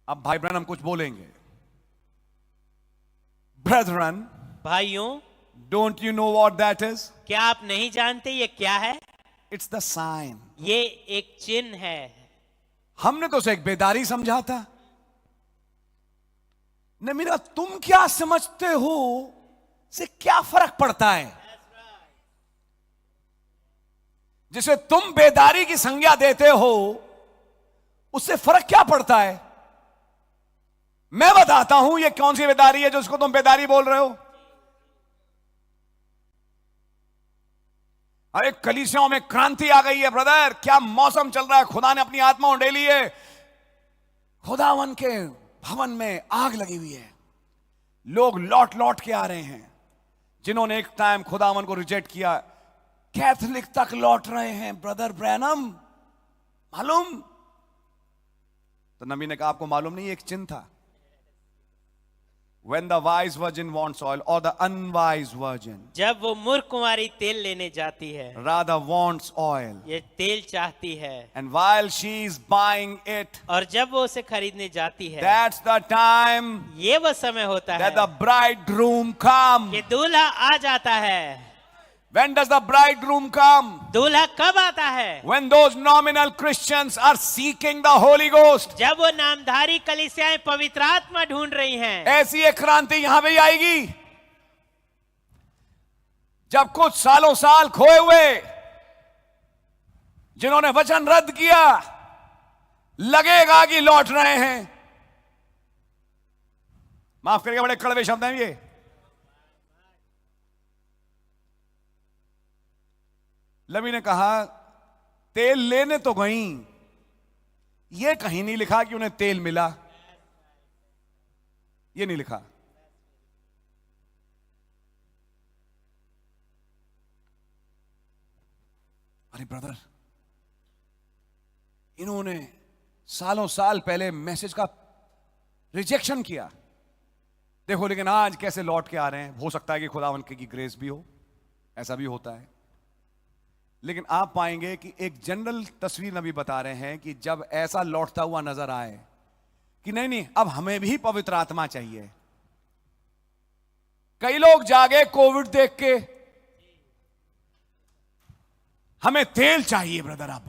अब भाई ब्रैनम कुछ बोलेंगे। ब्रदरन, भाइयों, don't you know what that is? क्या आप नहीं जानते ये क्या है? It's the sign. ये एक चिन्ह है। हमने तो उसे एक बेदारी समझा था। ने मेरा तुम क्या समझते हो से क्या फर्क पड़ता है? जिसे तुम बेदारी की संज्ञा देते हो उससे फर्क क्या पड़ता है? मैं बताता हूं ये कौन सी बेदारी है जो उसको तुम बेदारी बोल रहे हो। अरे कलीसियाओं में क्रांति आ गई है ब्रदर, क्या मौसम चल रहा है, खुदा ने अपनी आत्मा उंडेली है, खुदावन के भवन में आग लगी हुई है, लोग लौट लौट के आ रहे हैं। जिन्होंने एक टाइम खुदावन को रिजेक्ट किया, कैथोलिक तक लौट रहे हैं। ब्रदर ब्रैनम, मालूम? तो नबी ने कहा आपको मालूम नहीं, एक चिन्ह था। When the wise virgin wants oil or the unwise virgin जब वो मूर्ख कुंवारी तेल लेने जाती है, rather wants oil, ये तेल चाहती है, and while she is buying it, और जब वो उसे खरीदने जाती है, that's the time ये वो समय होता है that the bridegroom come. कि दूल्हा आ जाता है। When does the bridegroom come? दूल्हा कब आता है? When those nominal Christians are seeking the Holy Ghost. जब वो नामधारी कलीसियाएं पवित्र आत्मा ढूंढ रही हैं। ऐसी एक क्रांति यहां भी आएगी जब कुछ सालों साल खोए हुए जिन्होंने वचन रद्द किया लगेगा कि लौट रहे हैं। माफ करिएगा, बड़े कड़वे शब्द हैं ये। नबी ने कहा तेल लेने तो गई, ये कहीं नहीं लिखा कि उन्हें तेल मिला, ये नहीं लिखा। अरे ब्रदर, इन्होंने सालों साल पहले मैसेज का रिजेक्शन किया, देखो लेकिन आज कैसे लौट के आ रहे हैं। हो सकता है कि खुदावन की ग्रेस भी हो, ऐसा भी होता है। लेकिन आप पाएंगे कि एक जनरल तस्वीर नबी बता रहे हैं कि जब ऐसा लौटता हुआ नजर आए कि नहीं नहीं अब हमें भी पवित्र आत्मा चाहिए। कई लोग जागे कोविड देख के, हमें तेल चाहिए ब्रदर। अब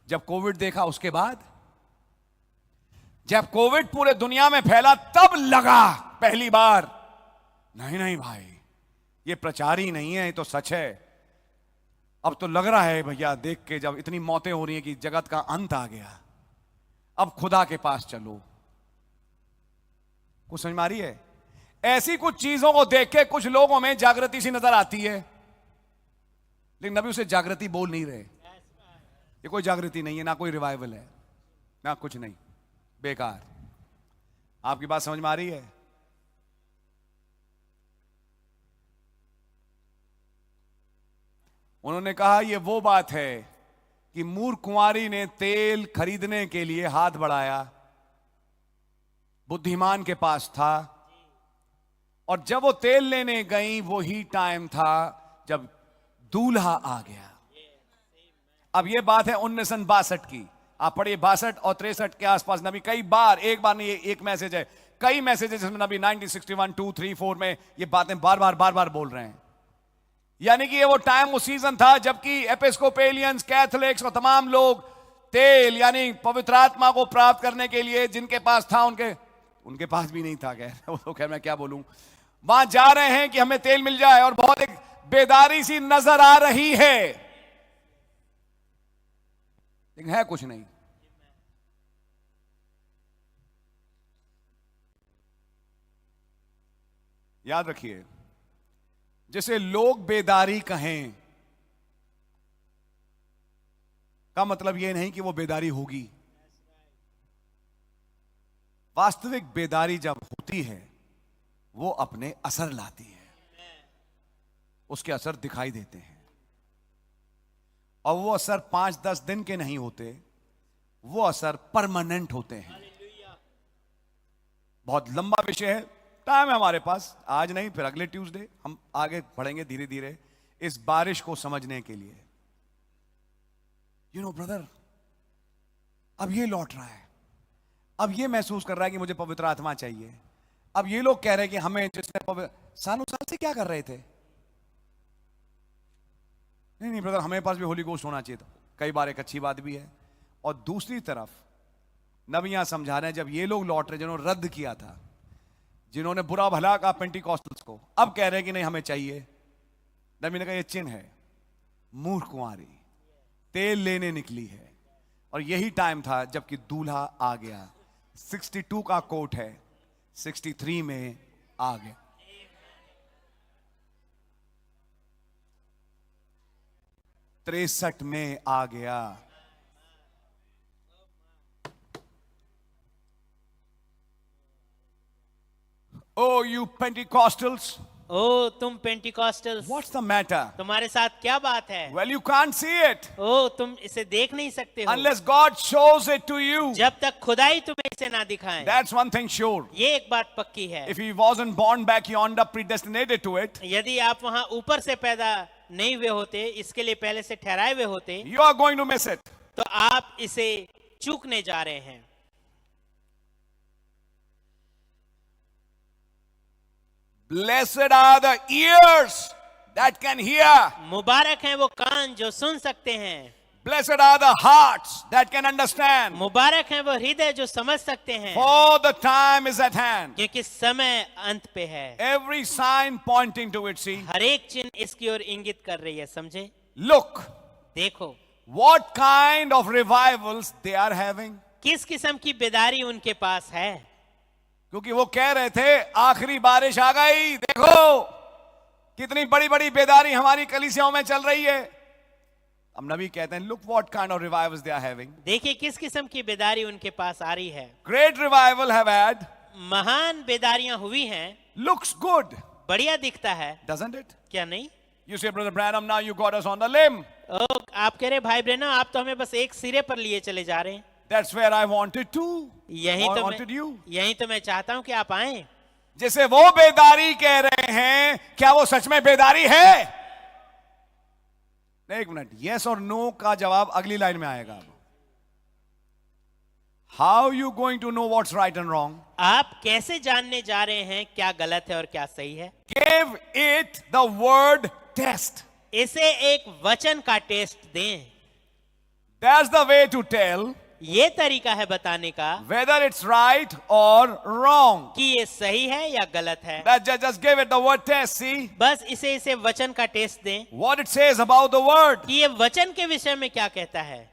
जब कोविड देखा उसके बाद, जब कोविड पूरे दुनिया में फैला तब लगा पहली बार नहीं नहीं भाई ये प्रचार ही नहीं है, ये तो सच है। अब तो लग रहा है भैया देख के, जब इतनी मौतें हो रही हैं कि जगत का अंत आ गया, अब खुदा के पास चलो। कुछ समझ में आ रही है? ऐसी कुछ चीजों को देख के कुछ लोगों में जागृति सी नजर आती है, लेकिन नबी उसे जागृति बोल नहीं रहे। ये कोई जागृति नहीं है, ना कोई रिवाइवल है, ना कुछ नहीं, बेकार। आपकी बात समझ में आ रही है? उन्होंने कहा यह वो बात है कि मूर्ख कुंवारी ने तेल खरीदने के लिए हाथ बढ़ाया, बुद्धिमान के पास था, और जब वो तेल लेने गई वो ही टाइम था जब दूल्हा आ गया। अब ये बात है 1962 की, आप पढ़िए 62 और 63 के आसपास नबी कई बार, एक बार नहीं एक मैसेज है, कई मैसेज है जिसमें नबी 1961, 2, 3, 4 में ये बातें बार बार बोल रहे हैं। यानी कि ये वो टाइम, वो सीजन था जबकि एपिस्कोपेलियंस, कैथोलिक्स और तमाम लोग तेल यानी पवित्र आत्मा को प्राप्त करने के लिए जिनके पास था, उनके पास भी नहीं था, वो तो खैर मैं क्या बोलूं, वहां जा रहे हैं कि हमें तेल मिल जाए, और बहुत एक बेदारी सी नजर आ रही है, लेकिन है कुछ नहीं। याद रखिए, जिसे लोग बेदारी कहें का मतलब यह नहीं कि वो बेदारी होगी। वास्तविक बेदारी जब होती है वो अपने असर लाती है, उसके असर दिखाई देते हैं, और वो असर 5-10 दिन के नहीं होते, वो असर परमानेंट होते हैं। बहुत लंबा विषय है, टाइम है हमारे पास, आज नहीं फिर अगले ट्यूसडे हम आगे बढ़ेंगे धीरे धीरे इस बारिश को समझने के लिए। यू नो ब्रदर, अब ये लौट रहा है, अब ये महसूस कर रहा है कि मुझे पवित्र आत्मा चाहिए। अब ये लोग कह रहे हैं कि हमें जिसने सालों साल से क्या कर रहे थे? नहीं ब्रदर, हमें पास भी होली गोस्ट होना चाहिए था। कई बार एक अच्छी बात भी है। और दूसरी तरफ नबी यहां समझा रहे हैं, जब ये लोग लौट रहे जिन्होंने रद्द किया था, जिन्होंने बुरा भला कहा पेंटिकॉस्टल्स को, अब कह रहे हैं कि नहीं हमें चाहिए। नबी ने कहा ये चिन्ह है, मूर्ख कुंवारी तेल लेने निकली है। और यही टाइम था जबकि दूल्हा आ गया। 62 का कोट है, 63 में आ गया। में आ गया। Oh, you Pentecostals! ओ तुम पेंटिकॉस्टल्स, What's the matter? तुम्हारे साथ क्या बात है? Well, you can't see it ओ तुम इसे देख नहीं सकते हो unless God shows it to you. जब तक खुदाई तुम्हें इसे ना दिखाए। That's one thing sure. ये एक बात पक्की है। If he wasn't born back yonder, predestinated to it, यदि आप वहां ऊपर से पैदा नहीं हुए होते, इसके लिए पहले से ठहराए हुए होते, you are going to miss it. तो आप इसे चूकने जा रहे हैं। Blessed are the ears that can hear. मुबारक हैं वो कान जो सुन सकते हैं। Blessed are the hearts that can understand. मुबारक हैं वो हृदय जो समझ सकते हैं, For the time is at hand. क्योंकि समय अंत पे है। Every sign pointing to it. See, हर एक चिन्ह इसकी ओर इंगित कर रही है। समझे? look, देखो what kind of revivals they are having. किस किस्म की बेदारी उनके पास है। क्योंकि वो कह रहे थे आखिरी बारिश आ गई, देखो कितनी बड़ी बड़ी बेदारी हमारी कलीसियाओं में चल रही है। अब नबी कहते हैं, look what kind of revivals they are having. देखिए किस किस्म की बेदारी उनके पास आ रही है। ग्रेट रिवाइवल हैव हैड, महान बेदारियां हुई हैं। लुक्स गुड, बढ़िया दिखता है, डजंट इट? क्या नहीं? You say brother Branham, now you got us on the limb. ओ, आप कह रहे भाई ब्रैनम, आप तो हमें बस एक सिरे पर लिए चले जा रहे हैं। That's where I wanted to. यही I तो wanted you. यही तो मैं चाहता हूं कि आप आए। जैसे वो बेदारी कह रहे हैं, क्या वो सच में बेदारी है? एक मिनट, यस और नो का जवाब अगली लाइन में आएगा। How you going to know what's right and wrong? आप कैसे जानने जा रहे हैं क्या गलत है और क्या सही है? Give it the word test. इसे एक वचन का टेस्ट दें। That's the way to tell, ये तरीका है बताने का, whether it's right or wrong. कि ये सही है या गलत है। Just give it the word test. See बस इसे वचन का टेस्ट दें, what it says about the word. कि ये वचन के विषय में क्या कहता है।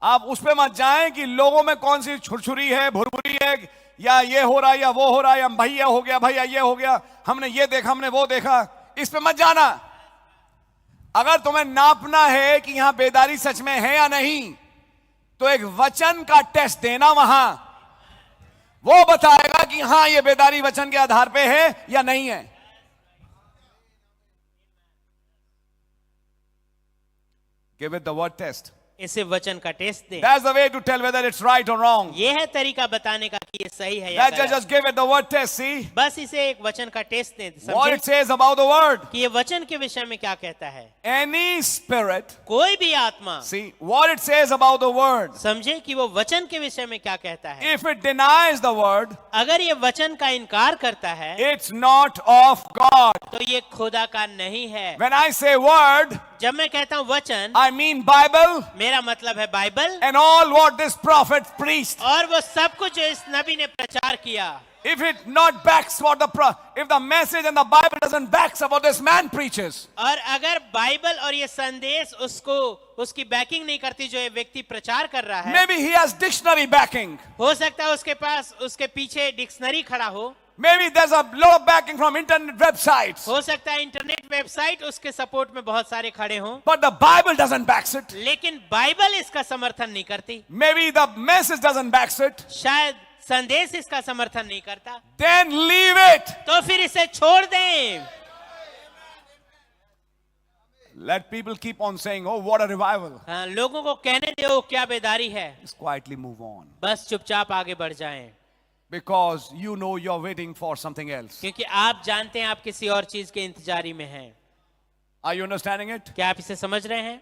आप उस पे मत जाएं कि लोगों में कौन सी छुरछुरी है, भुरभुरी है, या ये हो रहा है या वो हो रहा है, या भैया हो गया, भैया ये हो गया, हमने ये देखा, हमने वो देखा। इस पे मत जाना। अगर तुम्हें नापना है कि यहां बेदारी सच में है या नहीं, तो एक वचन का टेस्ट देना, वहां वो बताएगा कि हां ये बेदारी वचन के आधार पे है या नहीं है। Give it the word test. इसे वचन का टेस्ट दें। That's the way to tell whether it's right or wrong. ये है तरीका बताने का कि ये सही है या गलत। Just give it the word test. See बस इसे एक वचन का टेस्ट दें। what समझे it says about the word. कि ये वचन के विषय में क्या कहता है। Any spirit. कोई भी आत्मा, See what it says about the word. समझे कि वो वचन के विषय में क्या कहता है। If it denies the word, अगर ये वचन का इनकार करता है, it's not of God. तो ये खुदा का नहीं है। When I say word, जब मैं कहता हूँ वचन, I mean Bible मेरा मतलब है Bible and all what this prophet preached. और वो सब कुछ जो इस नबी ने प्रचार किया। If it not backs what if the message and the Bible doesn't backs up what this man preaches, और अगर बाइबल और ये संदेश उसकी बैकिंग नहीं करती जो ये व्यक्ति प्रचार कर रहा है, maybe he has dictionary backing. हो सकता है उसके पास उसके पीछे डिक्शनरी खड़ा हो, Maybe there's a lot of backing from internet websites. हो सकता है इंटरनेट वेबसाइट उसके सपोर्ट में बहुत सारे खड़े हों, But the Bible doesn't backs it. लेकिन बाइबल इसका समर्थन नहीं करती। Maybe the message doesn't backs it. शायद संदेश इसका समर्थन नहीं करता। Then leave it. तो फिर इसे छोड़ दें। Let people keep on saying, oh, what a revival. हाँ, लोगों को कहने दो क्या बेदारी है, Just quietly move on. बस चुपचाप आगे बढ़ जाएं, Because you know you're waiting for something else. क्योंकि आप जानते हैं आप किसी और चीज के इंतजारी में हैं। Are you understanding it? क्या आप इसे समझ रहे हैं?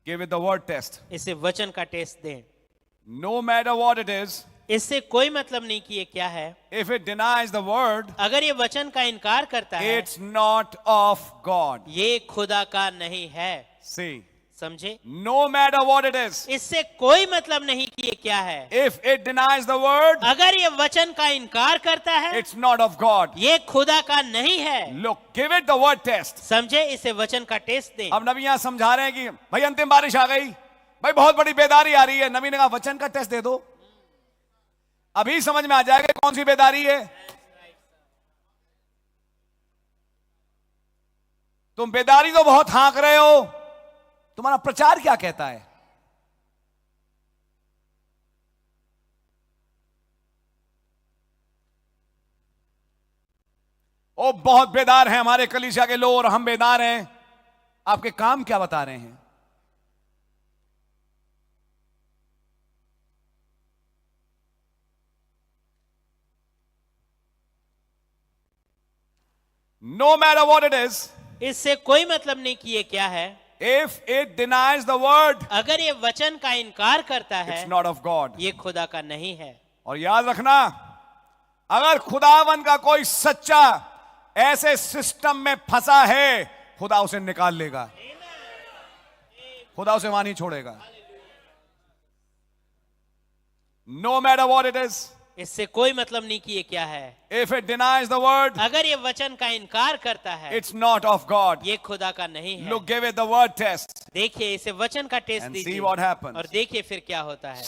Give it the word test. इसे वचन का टेस्ट दें। No matter what it is, इससे कोई मतलब नहीं कि ये क्या है। if it denies the word, अगर ये वचन का इनकार करता है, it's not of God. ये खुदा का नहीं है। See, समझे? no matter what it is, इससे कोई मतलब नहीं कि ये क्या है। if it denies the word, अगर ये वचन का इनकार करता है, it's not of God. ये खुदा का नहीं है। Look, give it the word test. समझे? इसे वचन का टेस्ट दें। अब नबी यहां समझा रहे हैं कि भाई अंतिम बारिश आ गई, भाई बहुत बड़ी बेदारी आ रही है। नबी ने कहा वचन का टेस्ट दे दो, अभी समझ में आ जाएगा कौन सी बेदारी है। तुम बेदारी तो बहुत हाँक रहे हो, तुम्हारा प्रचार क्या कहता है? ओ बहुत बेदार हैं हमारे कलीसिया के लोग और हम बेदार हैं। आपके काम क्या बता रहे हैं? No matter what it is, इससे कोई मतलब नहीं कि ये क्या है। if it denies the word, अगर ये वचन का इनकार करता है, it's not of God. ये खुदा का नहीं है। और याद रखना, अगर खुदावन का कोई सच्चा ऐसे सिस्टम में फंसा है, खुदा उसे निकाल लेगा, खुदा उसे वहां नहीं छोड़ेगा। No matter what it is, इससे कोई मतलब नहीं कि ये क्या है। if it denies the word, अगर ये वचन का इनकार करता है, it's not of God. ये खुदा का नहीं है। Look, give it the word test देखिए, इसे वचन का टेस्ट and see दीजिए what happens. और देखिए फिर क्या होता है।